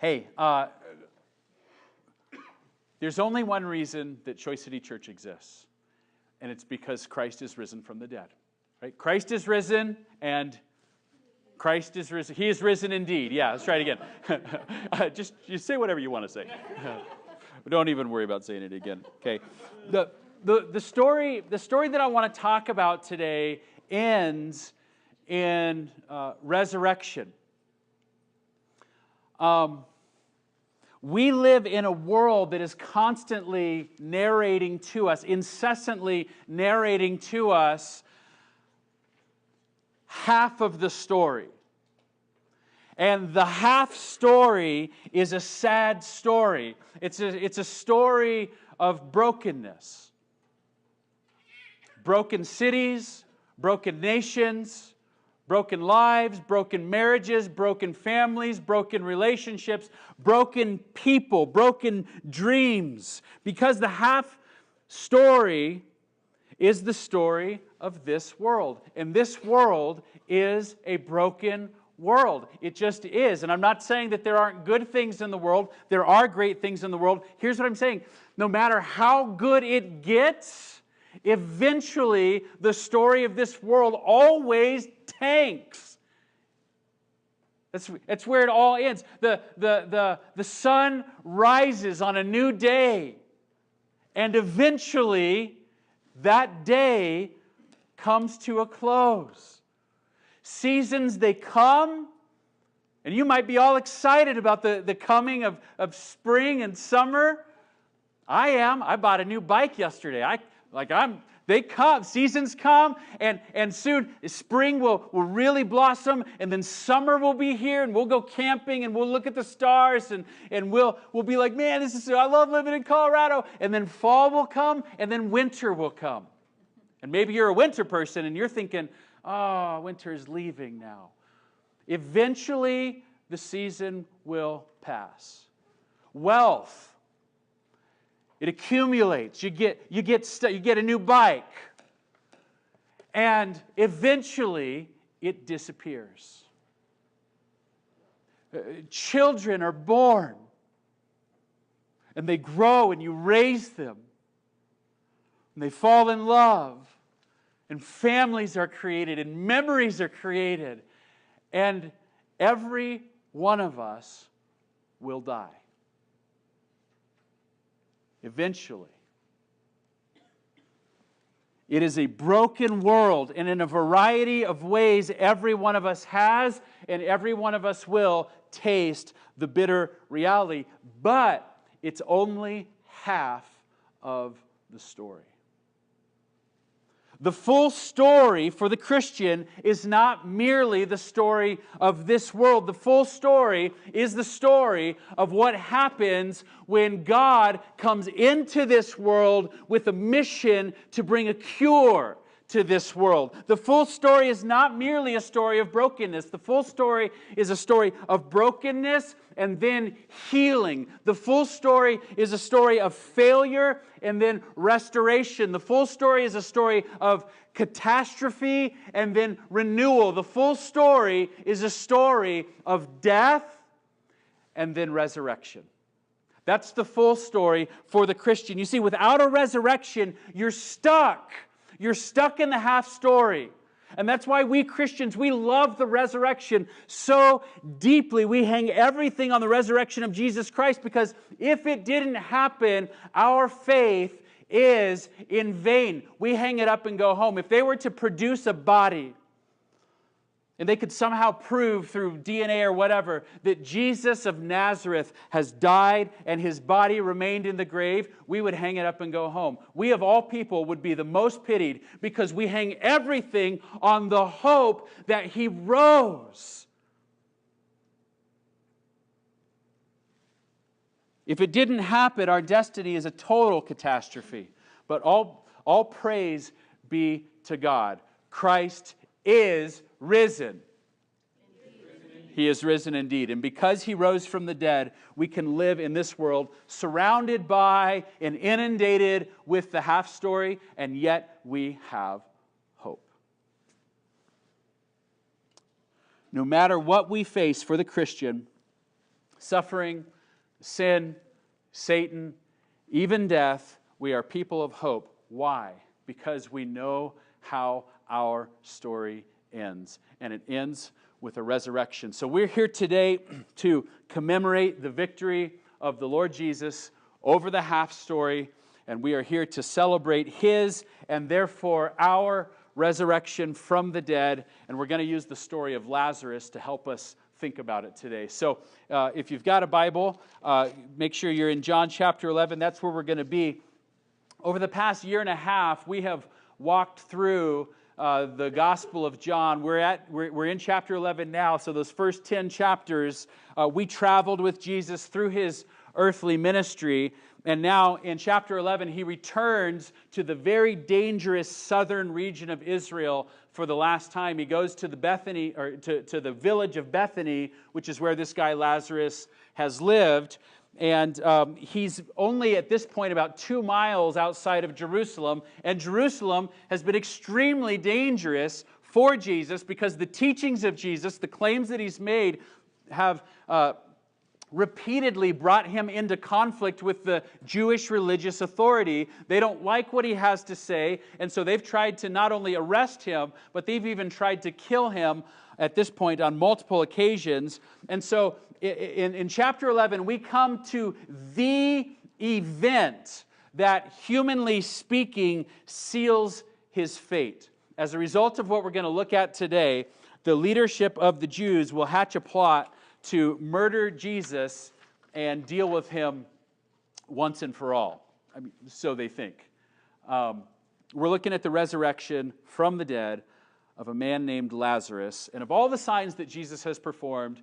Hey, there's only one reason that Choice City Church exists, and it's because Christ is risen from the dead. Right? Christ is risen, and Christ is risen. He is risen indeed. Yeah, let's try it again. Just say whatever you want to say. Don't even worry about saying it again. Okay. The story that I want to talk about today ends in resurrection. We live in a world that is constantly narrating to us, incessantly narrating to us half of the story. And the half story is a sad story. It's a story of brokenness. Broken cities, broken nations, broken lives, broken marriages, broken families, broken relationships, broken people, broken dreams. Because the half story is the story of this world. And this world is a broken world. It just is. And I'm not saying that there aren't good things in the world. There are great things in the world. Here's what I'm saying. No matter how good it gets, eventually the story of this world always tanks. That's where it all ends. The sun rises on a new day, and eventually that day comes to a close. Seasons, they come, and you might be all excited about the coming of spring and summer. I am. I bought a new bike yesterday. They come, seasons come, and soon spring will really blossom, and then summer will be here, and we'll go camping, and we'll look at the stars, and we'll be like, man, I love living in Colorado. And then fall will come, and then winter will come. And maybe you're a winter person, and you're thinking, oh, winter is leaving now. Eventually, the season will pass. Wealth. It accumulates. You get a new bike. And eventually, it disappears. Children are born. And they grow, and you raise them. And they fall in love. And families are created, and memories are created. And every one of us will die. Eventually. It is a broken world, and in a variety of ways, every one of us has and every one of us will taste the bitter reality. But it's only half of the story. The full story for the Christian is not merely the story of this world. The full story is the story of what happens when God comes into this world with a mission to bring a cure to this world. The full story is not merely a story of brokenness. The full story is a story of brokenness and then healing. The full story is a story of failure and then restoration. The full story is a story of catastrophe and then renewal. The full story is a story of death and then resurrection. That's the full story for the Christian. You see, without a resurrection, you're stuck. You're stuck in the half story. And that's why we Christians, we love the resurrection so deeply. We hang everything on the resurrection of Jesus Christ, because if it didn't happen, our faith is in vain. We hang it up and go home. If they were to produce a body, and they could somehow prove through DNA or whatever that Jesus of Nazareth has died and his body remained in the grave, we would hang it up and go home. We of all people would be the most pitied, because we hang everything on the hope that he rose. If it didn't happen, our destiny is a total catastrophe. But all praise be to God. Christ is risen. He is risen indeed. And because he rose from the dead, we can live in this world surrounded by and inundated with the half story, and yet we have hope. No matter what we face for the Christian, suffering, sin, Satan, even death, we are people of hope. Why? Because we know how our story ends. And it ends with a resurrection. So we're here today to commemorate the victory of the Lord Jesus over the half story. And we are here to celebrate His and therefore our resurrection from the dead. And we're going to use the story of Lazarus to help us think about it today. So if you've got a Bible, make sure you're in John chapter 11. That's where we're going to be. Over the past year and a half, we have walked through the Gospel of John. We're in chapter 11 now, so those first 10 chapters, we traveled with Jesus through His earthly ministry. And now in chapter 11, He returns to the very dangerous southern region of Israel for the last time. He goes to the Bethany, or to the village of Bethany, which is where this guy Lazarus has lived. And he's only at this point about 2 miles outside of Jerusalem. And Jerusalem has been extremely dangerous for Jesus because the teachings of Jesus, the claims that He's made, have repeatedly brought Him into conflict with the Jewish religious authority. They don't like what He has to say, and so they've tried to not only arrest Him, but they've even tried to kill Him at this point on multiple occasions. And so in chapter 11, we come to the event that, humanly speaking, seals His fate. As a result of what we're going to look at today, the leadership of the Jews will hatch a plot to murder Jesus and deal with Him once and for all. I mean, so they think. We're looking at the resurrection from the dead of a man named Lazarus. And of all the signs that Jesus has performed,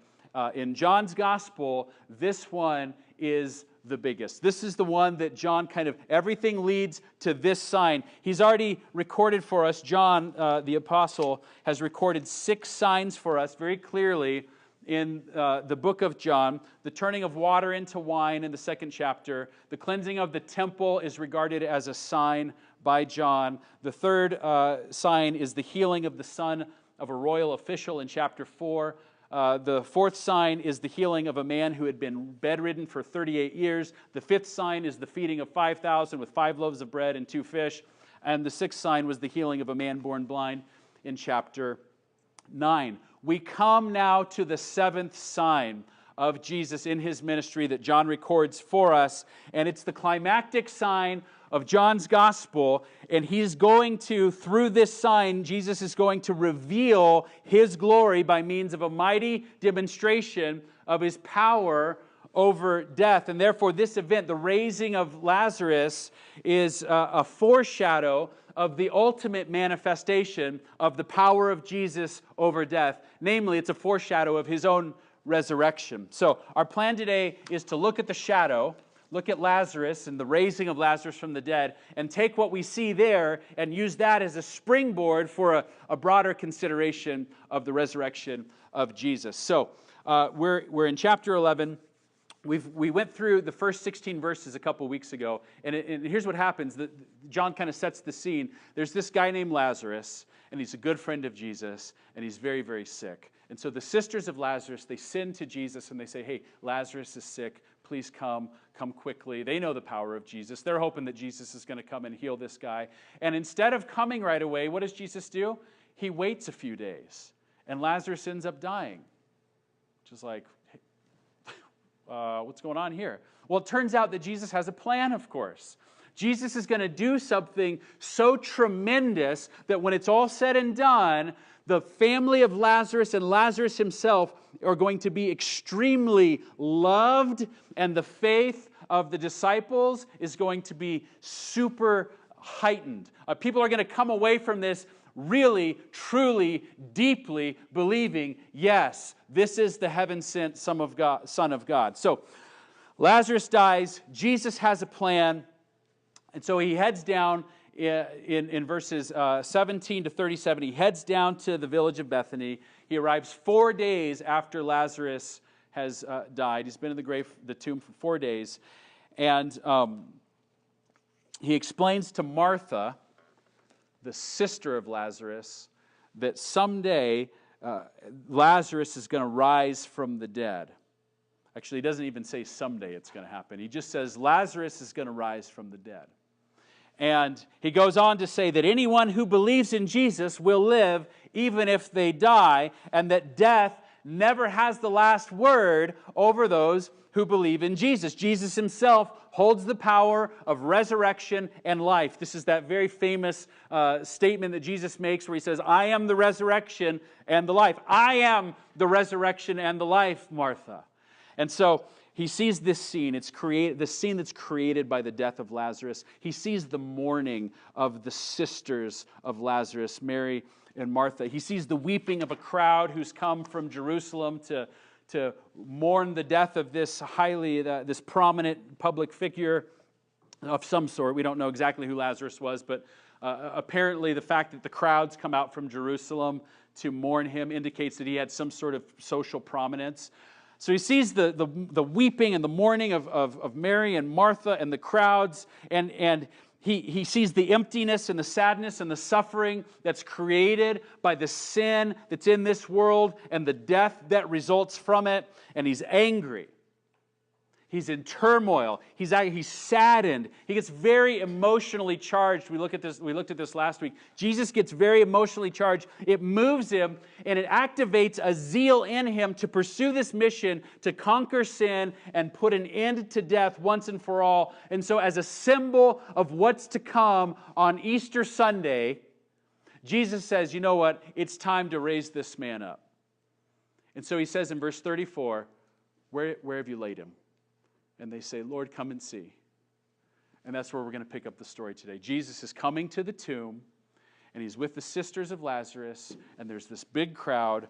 in John's Gospel, this one is the biggest. This is the one that John everything leads to this sign. He's already recorded for us, John, the apostle, has recorded 6 signs for us very clearly in the book of John. The turning of water into wine in the 2nd chapter. The cleansing of the temple is regarded as a sign by John. The 3rd sign is the healing of the son of a royal official in chapter 4. The 4th sign is the healing of a man who had been bedridden for 38 years. The 5th sign is the feeding of 5,000 with 5 loaves of bread and 2 fish. And the 6th sign was the healing of a man born blind in chapter 9. We come now to the 7th sign of Jesus in His ministry that John records for us. And it's the climactic sign of John's Gospel. And he's going to, through this sign, Jesus is going to reveal His glory by means of a mighty demonstration of His power over death. And therefore, this event, the raising of Lazarus, is a foreshadow of the ultimate manifestation of the power of Jesus over death. Namely, it's a foreshadow of His own resurrection. So our plan today is to look at the shadow, look at Lazarus and the raising of Lazarus from the dead, and take what we see there and use that as a springboard for a broader consideration of the resurrection of Jesus. So we're in chapter 11. We went through the first 16 verses a couple weeks ago, and here's what happens. John kind of sets the scene. There's this guy named Lazarus, and he's a good friend of Jesus, and he's very, very sick. And so the sisters of Lazarus, they send to Jesus, and they say, hey, Lazarus is sick. Please come quickly. They know the power of Jesus. They're hoping that Jesus is going to come and heal this guy. And instead of coming right away, what does Jesus do? He waits a few days, and Lazarus ends up dying. Which is like, what's going on here? Well, it turns out that Jesus has a plan, of course. Jesus is going to do something so tremendous that when it's all said and done, the family of Lazarus and Lazarus himself are going to be extremely loved, and the faith of the disciples is going to be super heightened. People are going to come away from this really, truly, deeply believing, yes, this is the heaven-sent Son of God. So Lazarus dies. Jesus has a plan. And so he heads down in verses 17 to 37. He heads down to the village of Bethany. He arrives 4 days after Lazarus has died. He's been in the tomb for 4 days. And he explains to Martha, the sister of Lazarus, that someday Lazarus is going to rise from the dead. Actually, he doesn't even say someday it's going to happen. He just says Lazarus is going to rise from the dead. And he goes on to say that anyone who believes in Jesus will live even if they die, and that death never has the last word over those who believe in Jesus. Jesus himself holds the power of resurrection and life. This is that very famous statement that Jesus makes where he says, I am the resurrection and the life. I am the resurrection and the life, Martha. And so he sees this scene. It's the scene that's created by the death of Lazarus. He sees the mourning of the sisters of Lazarus, Mary and Martha. He sees the weeping of a crowd who's come from Jerusalem to mourn the death of this this prominent public figure of some sort. We don't know exactly who Lazarus was, but apparently the fact that the crowds come out from Jerusalem to mourn him indicates that he had some sort of social prominence. So he sees the weeping and the mourning of Mary and Martha and the crowds, and he sees the emptiness and the sadness and the suffering that's created by the sin that's in this world and the death that results from it, and he's angry. He's in turmoil. He's saddened. He gets very emotionally charged. We looked at this last week. Jesus gets very emotionally charged. It moves him, and it activates a zeal in him to pursue this mission to conquer sin and put an end to death once and for all. And so as a symbol of what's to come on Easter Sunday, Jesus says, you know what? It's time to raise this man up. And so he says in verse 34, where have you laid him? And they say, Lord, come and see. And that's where we're going to pick up the story today. Jesus is coming to the tomb, and he's with the sisters of Lazarus, and there's this big crowd,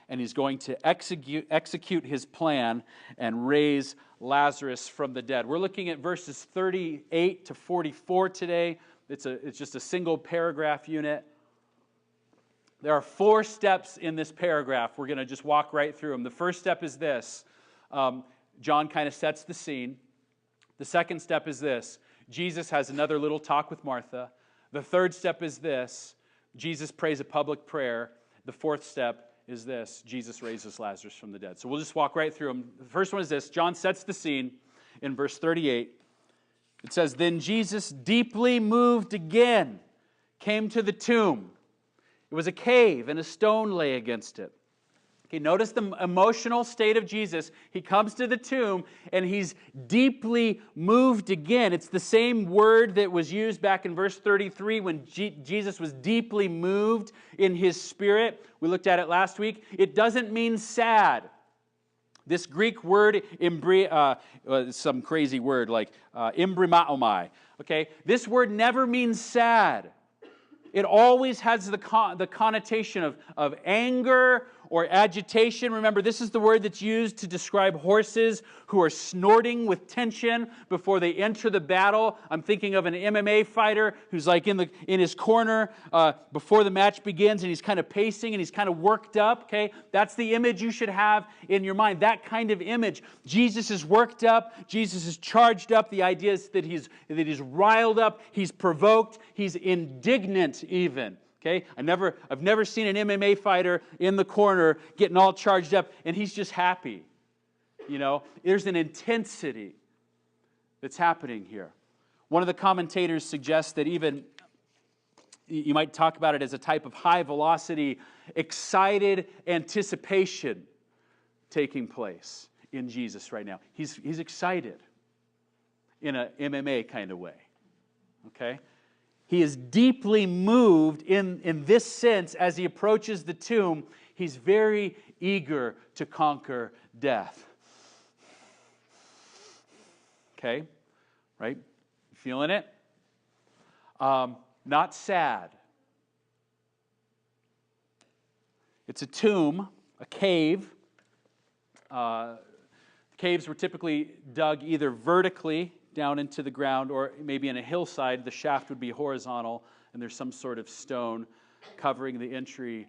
and he's going to execute his plan and raise Lazarus from the dead. We're looking at verses 38 to 44 today. It's just a single paragraph unit. There are 4 steps in this paragraph. We're going to just walk right through them. The first step is this. John kind of sets the scene. The second step is this. Jesus has another little talk with Martha. The third step is this. Jesus prays a public prayer. The fourth step is this. Jesus raises Lazarus from the dead. So we'll just walk right through them. The first one is this. John sets the scene in verse 38. It says, Then Jesus, deeply moved again, came to the tomb. It was a cave, and a stone lay against it. Okay, notice the emotional state of Jesus. He comes to the tomb and he's deeply moved again. It's the same word that was used back in verse 33 when Jesus was deeply moved in his spirit. We looked at it last week. It doesn't mean sad. This Greek word, some crazy word like embrimaomai. Okay, this word never means sad. It always has the connotation of anger or agitation. Remember, this is the word that's used to describe horses who are snorting with tension before they enter the battle. I'm thinking of an MMA fighter who's like in his corner before the match begins, and he's kind of pacing and he's kind of worked up. Okay, that's the image you should have in your mind. That kind of image. Jesus is worked up. Jesus is charged up. The idea is that he's riled up. He's provoked. He's indignant even. Okay, I've never seen an MMA fighter in the corner getting all charged up, and he's just happy. You know, there's an intensity that's happening here. One of the commentators suggests that even you might talk about it as a type of high velocity, excited anticipation taking place in Jesus right now. He's excited in an MMA kind of way. Okay? He is deeply moved in this sense as he approaches the tomb. He's very eager to conquer death. Okay? Right? Feeling it? Not sad. It's a tomb, a cave. Caves were typically dug either vertically down into the ground, or maybe in a hillside, the shaft would be horizontal, and there's some sort of stone covering the entry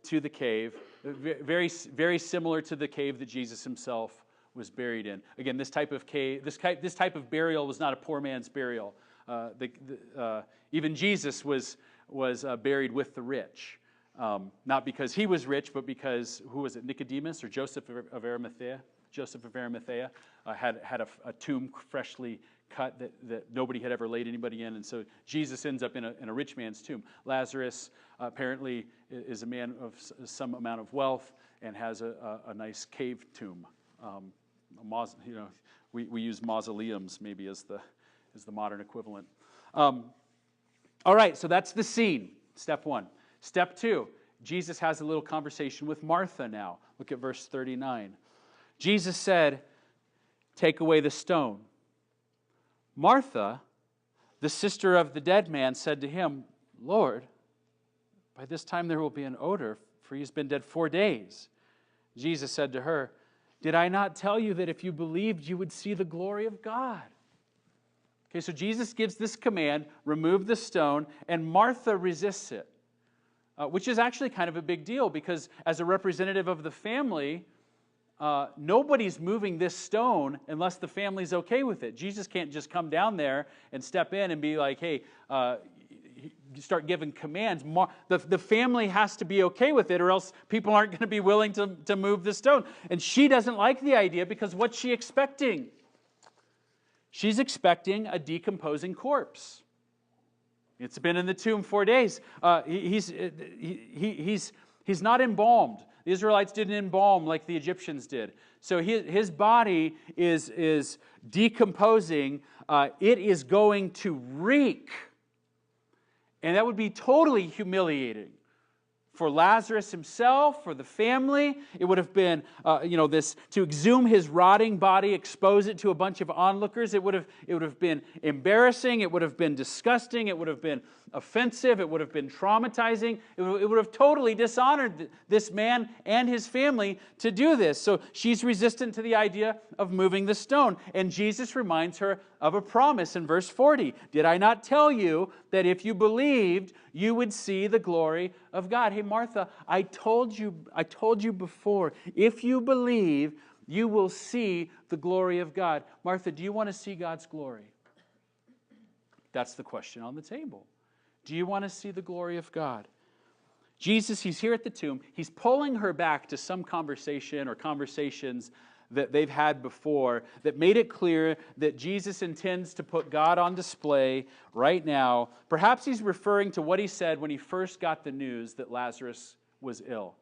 to the cave. Very, very similar to the cave that Jesus himself was buried in. Again, this type of cave, this type of burial was not a poor man's burial. Even Jesus was buried with the rich, not because he was rich, but because who was it? Nicodemus or Joseph of Arimathea? Joseph of Arimathea had a tomb freshly cut that nobody had ever laid anybody in, and so Jesus ends up in a rich man's tomb. Lazarus apparently is a man of some amount of wealth and has a nice cave tomb. We use mausoleums maybe as the modern equivalent. All right, so that's the scene, step one. Step two, Jesus has a little conversation with Martha now. Look at verse 39. Jesus said, "Take away the stone." Martha, the sister of the dead man, said to him, "Lord, by this time there will be an odor, for he's been dead 4 days." Jesus said to her, "Did I not tell you that if you believed, you would see the glory of God?" Okay, so Jesus gives this command, remove the stone, and Martha resists it, which is actually kind of a big deal because as a representative of the family, nobody's moving this stone unless the family's okay with it. Jesus can't just come down there and step in and be like, hey, start giving commands. The family has to be okay with it or else people aren't going to be willing to move the stone. And she doesn't like the idea because what's she expecting? She's expecting a decomposing corpse. It's been in the tomb 4 days. He's not embalmed. The Israelites didn't embalm like the Egyptians did. So his body is decomposing. It is going to reek. And that would be totally humiliating for Lazarus himself, for the family. It would have been, this to exhume his rotting body, expose it to a bunch of onlookers. It would have been embarrassing. It would have been disgusting. It would have been offensive. It would have been traumatizing. It would have totally dishonored this man and his family to do this. So she's resistant to the idea of moving the stone. And Jesus reminds her of a promise in verse 40. "Did I not tell you that if you believed, you would see the glory of God?" Hey, Martha, I told you before, if you believe, you will see the glory of God. Martha, do you want to see God's glory? That's the question on the table. Do you want to see the glory of God? Jesus, he's here at the tomb. He's pulling her back to some conversation or conversations that they've had before that made it clear that Jesus intends to put God on display right now. Perhaps he's referring to what he said when he first got the news that Lazarus was ill.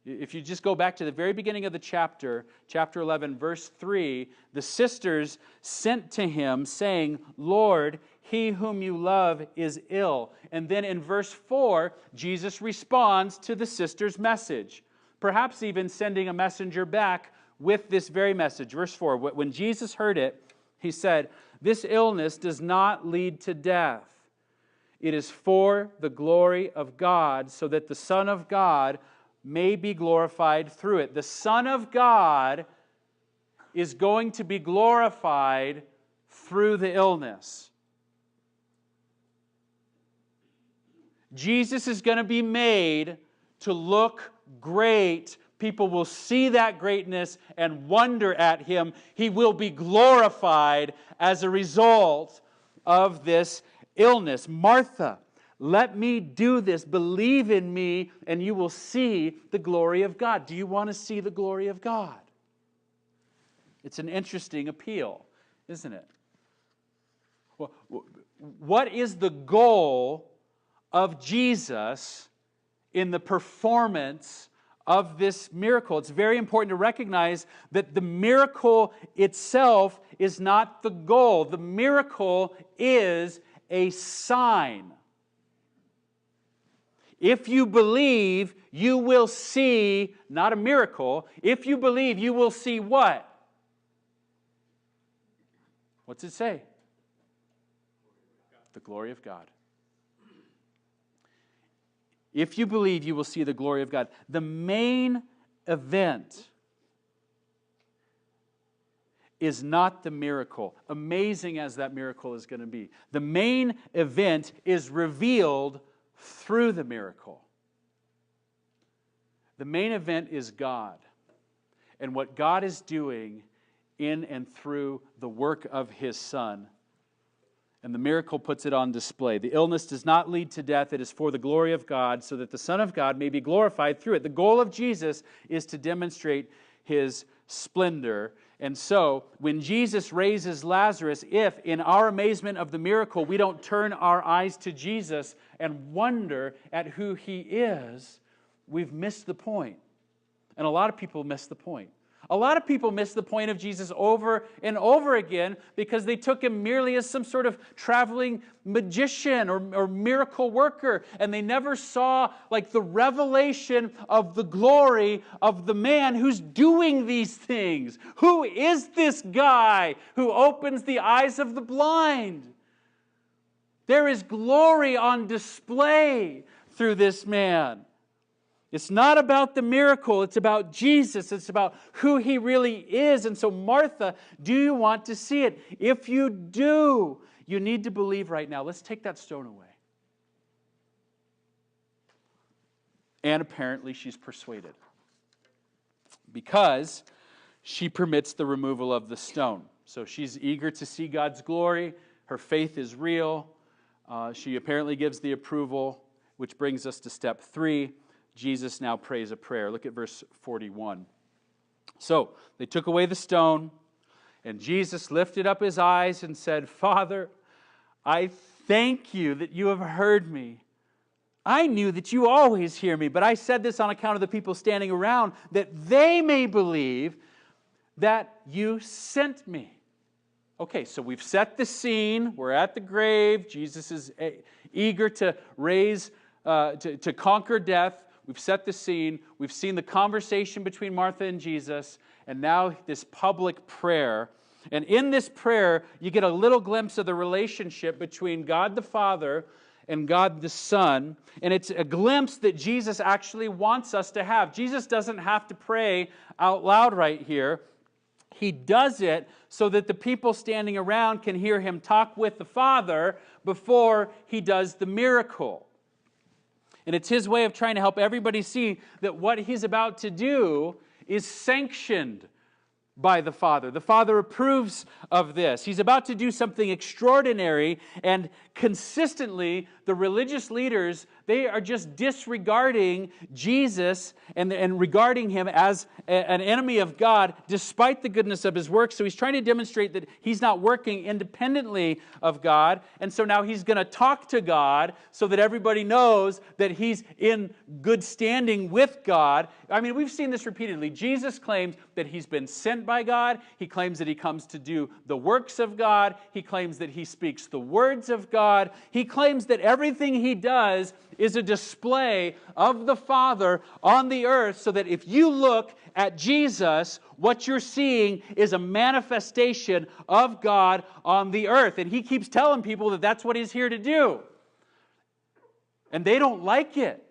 If you just go back to the very beginning of the chapter 11, verse 3, the sisters sent to him saying, "Lord, he whom you love is ill." And then in verse 4, Jesus responds to the sisters' message, perhaps even sending a messenger back with this very message. Verse 4, when Jesus heard it, he said, "This illness does not lead to death. It is for the glory of God, so that the Son of God may be glorified through it." The Son of God is going to be glorified through the illness. Jesus is going to be made to look great. People will see that greatness and wonder at him. He will be glorified as a result of this illness. Martha, let me do this. Believe in me, and you will see the glory of God. Do you want to see the glory of God? It's an interesting appeal, isn't it? What is the goal of Jesus in the performance of this miracle? It's very important to recognize that the miracle itself is not the goal. The miracle is a sign. If you believe, you will see, not a miracle, if you believe, you will see what? What's it say? The glory of God. If you believe, you will see the glory of God. The main event is not the miracle, amazing as that miracle is going to be. The main event is revealed through the miracle. The main event is God and what God is doing in and through the work of His Son. And the miracle puts it on display. The illness does not lead to death. It is for the glory of God, so that the Son of God may be glorified through it. The goal of Jesus is to demonstrate his splendor. And so, when Jesus raises Lazarus, if in our amazement of the miracle we don't turn our eyes to Jesus and wonder at who he is, we've missed the point. And a lot of people miss the point. A lot of people miss the point of Jesus over and over again because they took him merely as some sort of traveling magician or miracle worker, and they never saw like the revelation of the glory of the man who's doing these things. Who is this guy who opens the eyes of the blind? There is glory on display through this man. It's not about the miracle, it's about Jesus. It's about who he really is. And so, Martha, do you want to see it? If you do, you need to believe right now. Let's take that stone away. And apparently she's persuaded, because she permits the removal of the stone. So she's eager to see God's glory. Her faith is real. She apparently gives the approval, which brings us to step 3. Jesus now prays a prayer. Look at verse 41. So they took away the stone, and Jesus lifted up his eyes and said, Father, I thank you that you have heard me. I knew that you always hear me, but I said this on account of the people standing around, that they may believe that you sent me. Okay, so we've set the scene. We're at the grave. Jesus is eager to to conquer death. We've set the scene. We've seen the conversation between Martha and Jesus, and now this public prayer. And in this prayer, you get a little glimpse of the relationship between God the Father and God the Son. And it's a glimpse that Jesus actually wants us to have. Jesus doesn't have to pray out loud right here. He does it so that the people standing around can hear him talk with the Father before he does the miracle. And it's his way of trying to help everybody see that what he's about to do is sanctioned by the Father. The Father approves of this. He's about to do something extraordinary, and consistently the religious leaders, they are just disregarding Jesus and regarding him as an enemy of God despite the goodness of his work. So he's trying to demonstrate that he's not working independently of God, and so now he's going to talk to God so that everybody knows that he's in good standing with God. I mean, we've seen this repeatedly. Jesus claims that he's been sent by God. He claims that he comes to do the works of God. He claims that he speaks the words of God. He claims that everything he does is a display of the Father on the earth, so that if you look at Jesus, what you're seeing is a manifestation of God on the earth. And he keeps telling people that that's what he's here to do. And they don't like it.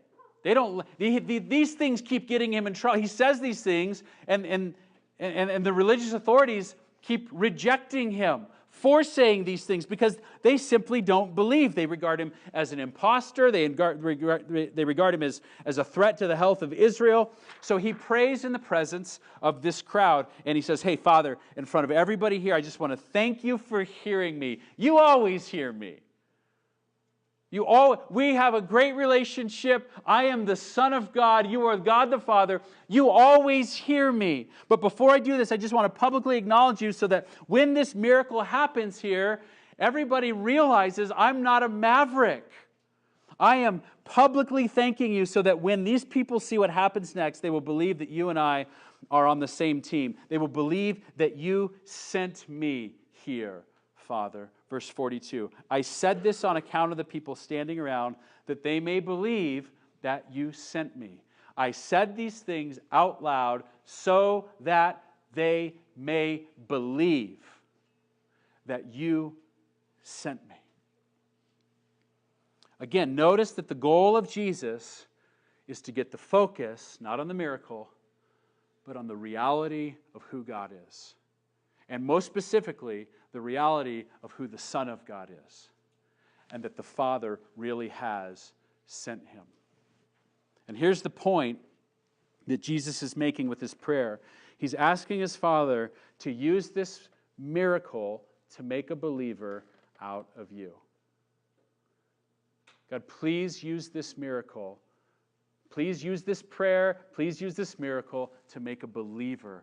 These things keep getting him in trouble. He says these things, and the religious authorities keep rejecting him for saying these things because they simply don't believe. They regard him as an imposter. They regard him as a threat to the health of Israel. So he prays in the presence of this crowd, and he says, hey, Father, in front of everybody here, I just want to thank you for hearing me. You always hear me. We have a great relationship. I am the Son of God. You are God the Father. You always hear me. But before I do this, I just want to publicly acknowledge you so that when this miracle happens here, everybody realizes I'm not a maverick. I am publicly thanking you so that when these people see what happens next, they will believe that you and I are on the same team. They will believe that you sent me here, Father. Verse 42, I said this on account of the people standing around, that they may believe that you sent me. I said these things out loud so that they may believe that you sent me. Again, notice that the goal of Jesus is to get the focus, not on the miracle, but on the reality of who God is. And most specifically, the reality of who the Son of God is, and that the Father really has sent him. And here's the point that Jesus is making with his prayer. He's asking his Father to use this miracle to make a believer out of you. God, please use this miracle. please use this prayer, please use this miracle to make a believer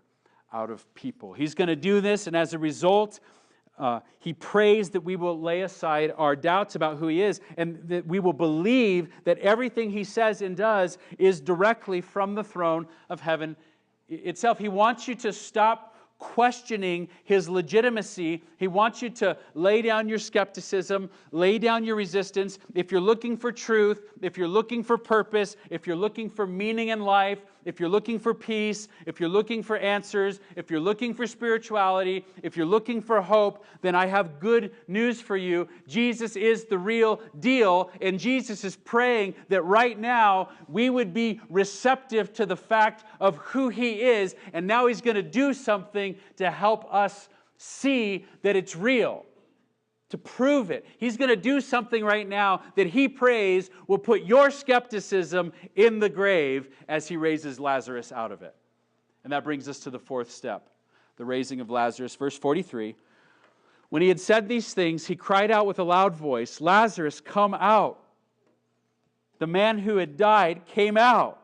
out of people. He's going to do this, and as a result, he prays that we will lay aside our doubts about who he is, and that we will believe that everything he says and does is directly from the throne of heaven itself. He wants you to stop questioning his legitimacy. He wants you to lay down your skepticism, lay down your resistance. If you're looking for truth, if you're looking for purpose, if you're looking for meaning in life, if you're looking for peace, if you're looking for answers, if you're looking for spirituality, if you're looking for hope, then I have good news for you. Jesus is the real deal, and Jesus is praying that right now we would be receptive to the fact of who he is, and now he's going to do something to help us see that it's real, to prove it. He's going to do something right now that he prays will put your skepticism in the grave as he raises Lazarus out of it. And that brings us to the fourth step, the raising of Lazarus. Verse 43, when he had said these things, he cried out with a loud voice, Lazarus, come out. The man who had died came out,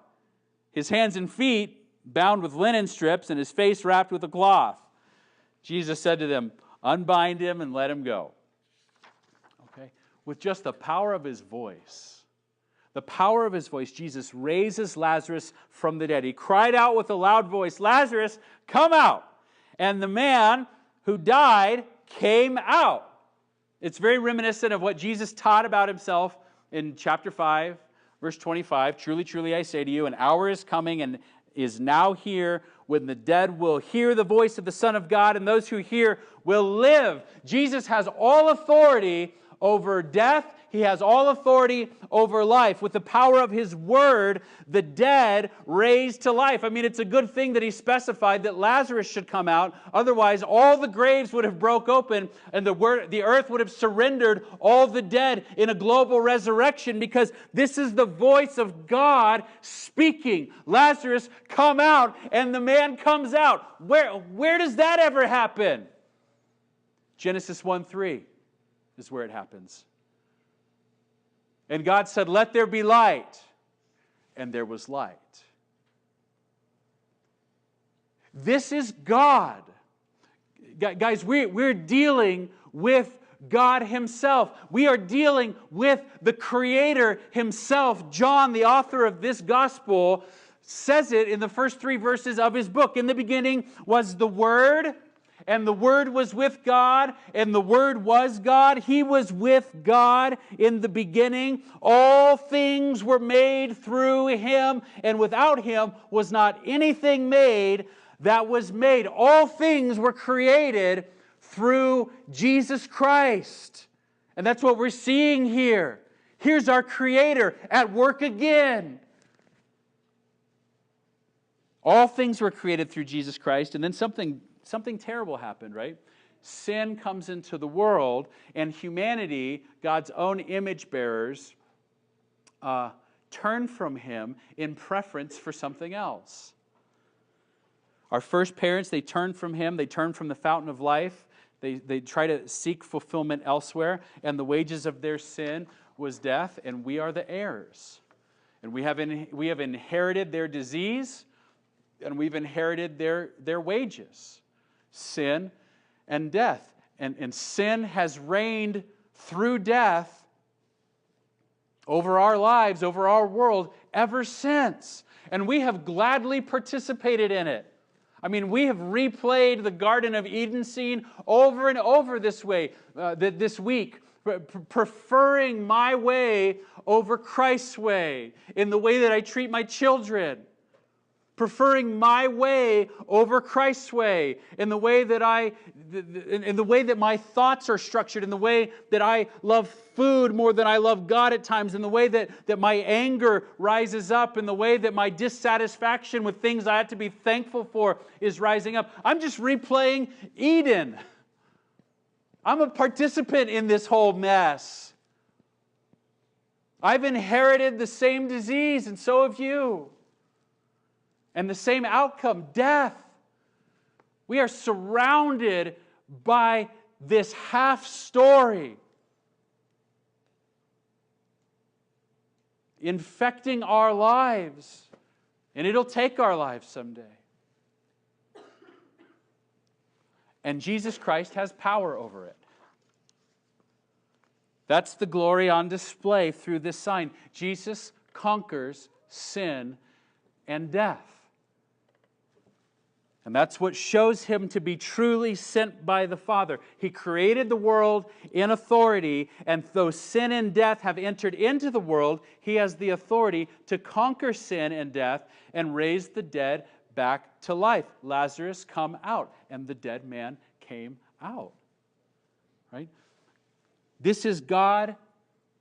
his hands and feet bound with linen strips and his face wrapped with a cloth. Jesus said to them, unbind him and let him go. With just the power of his voice, Jesus raises Lazarus from the dead. He cried out with a loud voice, Lazarus, come out. And the man who died came out. It's very reminiscent of what Jesus taught about himself in chapter 5, verse 25. Truly, truly, I say to you, an hour is coming and is now here when the dead will hear the voice of the Son of God, and those who hear will live. Jesus has all authority over death. He has all authority over life. With the power of his word, the dead raised to life. I mean, it's a good thing that he specified that Lazarus should come out. Otherwise, all the graves would have broke open and the earth would have surrendered all the dead in a global resurrection, because this is the voice of God speaking. Lazarus, come out, and the man comes out. Where does that ever happen? Genesis 1:3 is where it happens. And God said, let there be light. And there was light. This is God. Guys, we're dealing with God himself. We are dealing with the Creator himself. John, the author of this gospel, says it in the first 3 verses of his book. In the beginning was the Word, and the Word was with God, and the Word was God. He was with God in the beginning. All things were made through him, and without him was not anything made that was made. All things were created through Jesus Christ. And that's what we're seeing here. Here's our Creator at work again. All things were created through Jesus Christ, and then something terrible happened, right? Sin comes into the world, and humanity, God's own image bearers, turn from him in preference for something else. Our first parents, they turned from him. They turned from the fountain of life. They try to seek fulfillment elsewhere, and the wages of their sin was death, and we are the heirs. And we have inherited their disease, and we've inherited their wages. Sin and death. And sin has reigned through death over our lives, over our world, ever since. And we have gladly participated in it. I mean, we have replayed the Garden of Eden scene over and over this week, preferring my way over Christ's way in the way that I treat my children. Preferring my way over Christ's way, in the way that my thoughts are structured, in the way that I love food more than I love God at times, in the way that my anger rises up, in the way that my dissatisfaction with things I have to be thankful for is rising up. I'm just replaying Eden. I'm a participant in this whole mess. I've inherited the same disease, and so have you. And the same outcome, death. We are surrounded by this half story. infecting our lives. And it'll take our lives someday. And Jesus Christ has power over it. That's the glory on display through this sign. Jesus conquers sin and death. And that's what shows him to be truly sent by the Father. He created the world in authority, and though sin and death have entered into the world, he has the authority to conquer sin and death and raise the dead back to life. Lazarus, come out, and the dead man came out. Right? This is God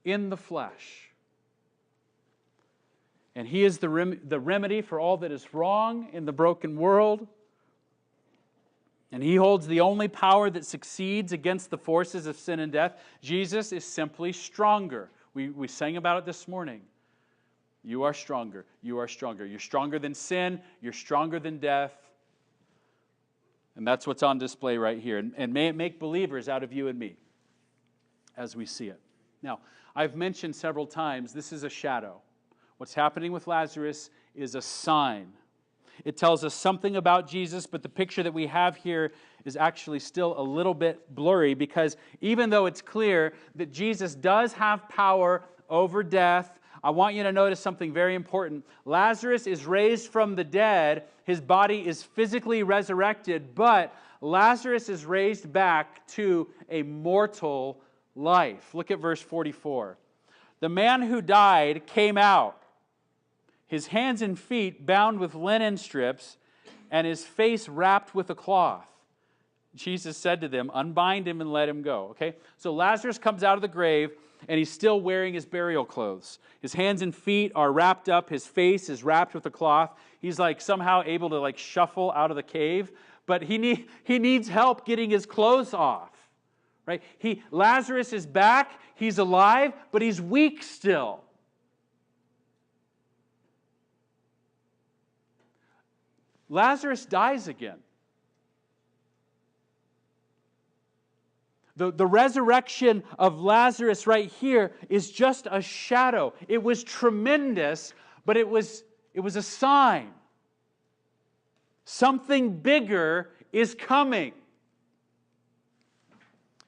in the flesh. And he is the remedy for all that is wrong in the broken world. And he holds the only power that succeeds against the forces of sin and death. Jesus is simply stronger. We sang about it this morning. You are stronger. You are stronger. You're stronger than sin. You're stronger than death. And that's what's on display right here. And may it make believers out of you and me as we see it. Now, I've mentioned several times, this is a shadow. What's happening with Lazarus is a sign. It tells us something about Jesus, but the picture that we have here is actually still a little bit blurry, because even though it's clear that Jesus does have power over death, I want you to notice something very important. Lazarus is raised from the dead. His body is physically resurrected, but Lazarus is raised back to a mortal life. Look at verse 44. The man who died came out, his hands and feet bound with linen strips, and his face wrapped with a cloth. Jesus said to them, unbind him and let him go. Okay? So Lazarus comes out of the grave, and he's still wearing his burial clothes. His hands and feet are wrapped up. His face is wrapped with a cloth. He's like somehow able to like shuffle out of the cave, but he needs help getting his clothes off. Right? Lazarus is back. He's alive, but he's weak still. Lazarus dies again. The resurrection of Lazarus right here is just a shadow. It was tremendous, but it was a sign. Something bigger is coming.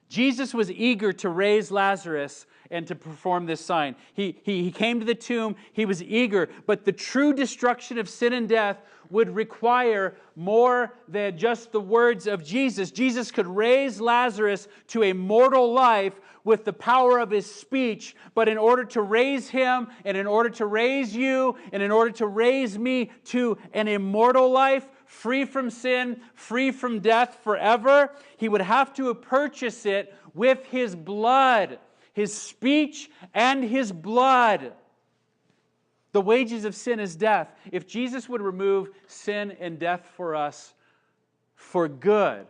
Jesus was eager to raise Lazarus and to perform this sign. He came to the tomb. He was eager, but the true destruction of sin and death would require more than just the words of Jesus. Jesus could raise Lazarus to a mortal life with the power of his speech, but in order to raise him, and in order to raise you, and in order to raise me to an immortal life, free from sin, free from death forever, he would have to purchase it with his blood, his speech and his blood. The wages of sin is death. If Jesus would remove sin and death for us for good,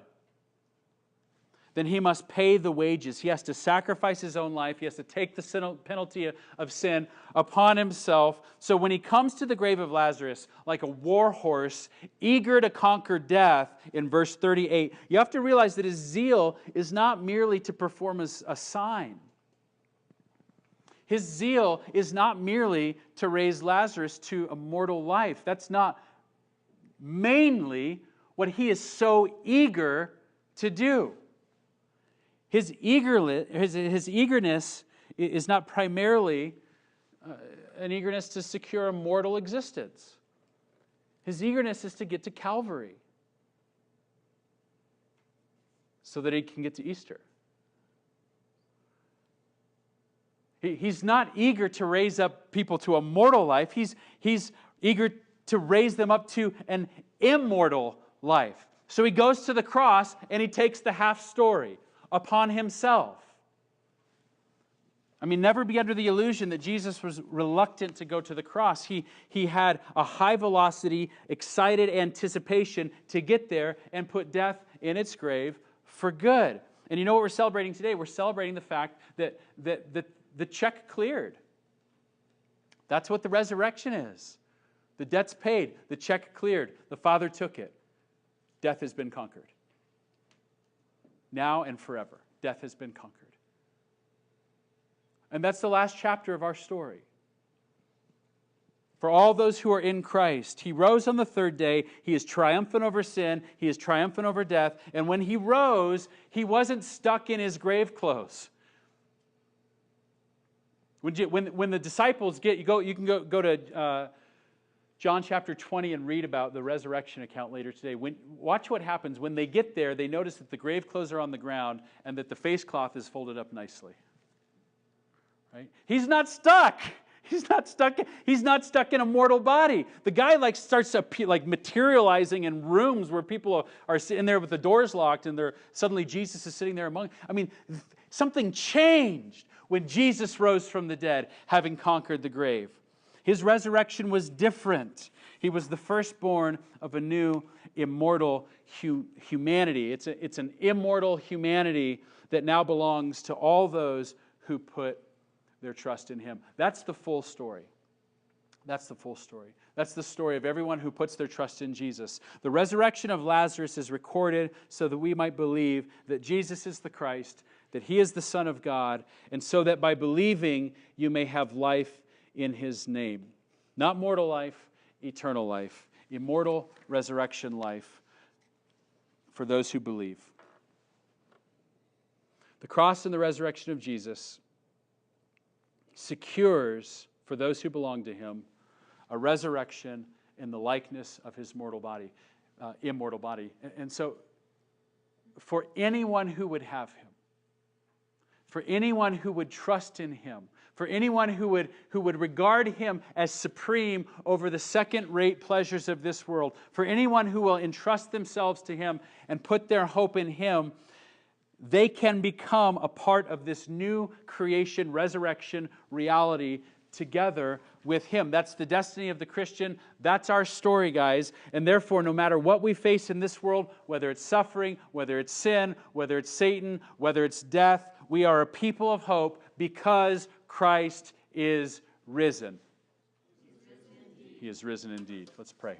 then he must pay the wages. He has to sacrifice his own life. He has to take the penalty of sin upon himself. So when he comes to the grave of Lazarus, like a war horse, eager to conquer death, in verse 38, you have to realize that his zeal is not merely to perform a sign. His zeal is not merely to raise Lazarus to a mortal life. That's not mainly what he is so eager to do. His eagerness is not primarily an eagerness to secure a mortal existence. His eagerness is to get to Calvary so that he can get to Easter. He's not eager to raise up people to a mortal life. He's eager to raise them up to an immortal life. So he goes to the cross and he takes the half story upon himself. I mean, never be under the illusion that Jesus was reluctant to go to the cross. He had a high velocity, excited anticipation to get there and put death in its grave for good. And you know what we're celebrating today? We're celebrating the fact that the check cleared. That's what the resurrection is. The debt's paid. The check cleared. The Father took it. Death has been conquered. Now and forever, death has been conquered. And that's the last chapter of our story. For all those who are in Christ. He rose on the third day. He is triumphant over sin. He is triumphant over death. And when he rose, he wasn't stuck in his grave clothes. When the disciples you can go to John chapter 20 and read about the resurrection account later today. Watch what happens. When they get there, they notice that the grave clothes are on the ground and that the face cloth is folded up nicely. Right? He's not stuck. He's not stuck in a mortal body. The guy starts materializing in rooms where people are sitting there with the doors locked, and suddenly Jesus is sitting there among. Something changed when Jesus rose from the dead, having conquered the grave. His resurrection was different. He was the firstborn of a new immortal humanity. It's an immortal humanity that now belongs to all those who put their trust in him. That's the full story. That's the full story. That's the story of everyone who puts their trust in Jesus. The resurrection of Lazarus is recorded so that we might believe that Jesus is the Christ, that he is the Son of God, and so that by believing you may have life in his name. Not mortal life, eternal life. Immortal resurrection life for those who believe. The cross and the resurrection of Jesus secures, for those who belong to him, a resurrection in the likeness of his immortal body. And so, for anyone who would have him, for anyone who would trust in him, for anyone who would regard him as supreme over the second-rate pleasures of this world, for anyone who will entrust themselves to him and put their hope in him, they can become a part of this new creation, resurrection reality together with him. That's the destiny of the Christian. That's our story, guys. And therefore, no matter what we face in this world, whether it's suffering, whether it's sin, whether it's Satan, whether it's death, we are a people of hope because Christ is risen. He is risen indeed. Let's pray.